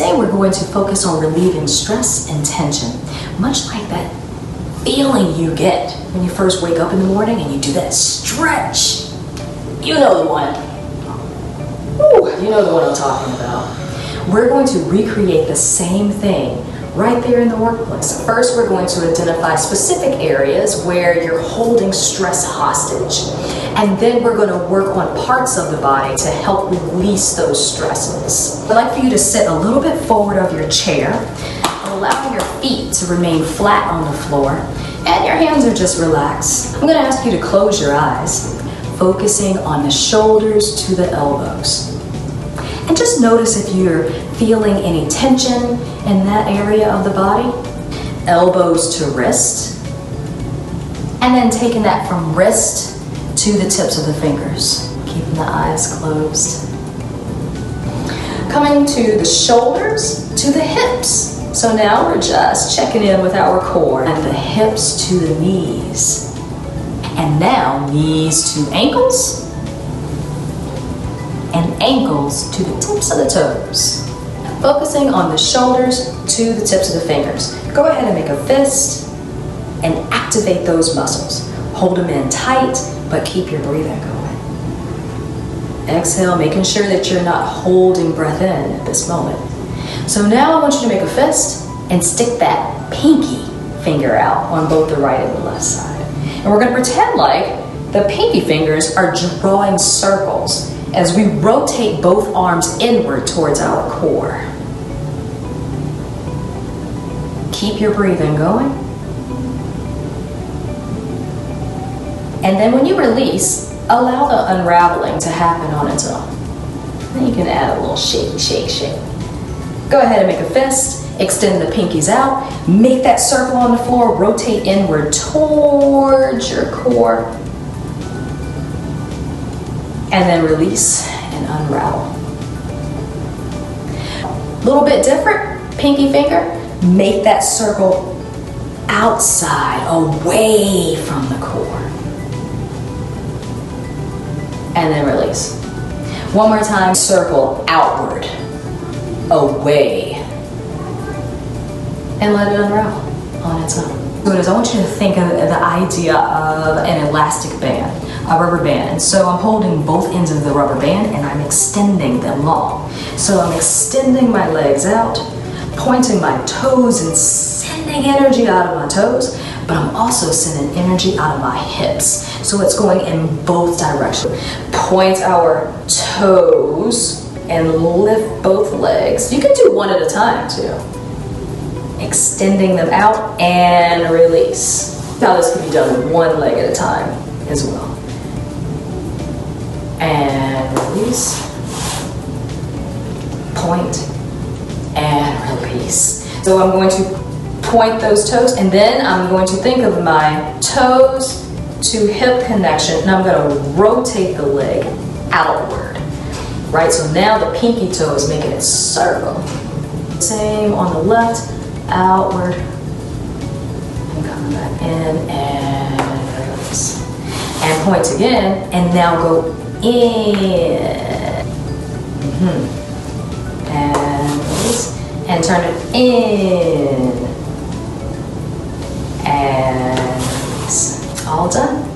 Today we're going to focus on relieving stress and tension, much like that feeling you get when you first wake up in the morning and you do that stretch. You know the one. Woo, you know the one I'm talking about. We're going to recreate the same thing right there in the workplace. First, we're going to identify specific areas where you're holding stress hostage. And then we're going to work on parts of the body to help release those stresses. I'd like for you to sit a little bit forward of your chair, allowing your feet to remain flat on the floor, and your hands are just relaxed. I'm going to ask you to close your eyes, focusing on the shoulders to the elbows. And just notice if you're feeling any tension in that area of the body. Elbows to wrist. And then taking that from wrist to the tips of the fingers. Keeping the eyes closed. Coming to the shoulders to the hips. So now we're just checking in with our core. And the hips to the knees. And now knees to ankles. And ankles to the tips of the toes. Focusing on the shoulders to the tips of the fingers. Go ahead and make a fist and activate those muscles. Hold them in tight, but keep your breathing going. Exhale, making sure that you're not holding breath in at this moment. So now I want you to make a fist and stick that pinky finger out on both the right and the left side. And we're going to pretend like the pinky fingers are drawing circles as we rotate both arms inward towards our core. Keep your breathing going. And then when you release, allow the unraveling to happen on its own. Then you can add a little shake, shake, shake. Go ahead and make a fist, extend the pinkies out, make that circle on the floor, rotate inward towards your core, and then release and unravel. A little bit different, pinky finger, make that circle outside, away from the core. And then release. One more time, circle outward, away. And let it unravel on its own. So I want you to think of the idea of an elastic band, a rubber band. And so I'm holding both ends of the rubber band and I'm extending them long. So I'm extending my legs out, pointing my toes and sending energy out of my toes, but I'm also sending energy out of my hips. So it's going in both directions. Point our toes and lift both legs. You can do one at a time too. Extending them out and release. Now this can be done with one leg at a time as well. And release. Point and release. So I'm going to point those toes and then I'm going to think of my toes to hip connection and I'm going to rotate the leg outward. Right, so now the pinky toe is making a circle. Same on the left. Outward and coming back in and release. And point again and now go in. And release. And turn it in. And release. All done.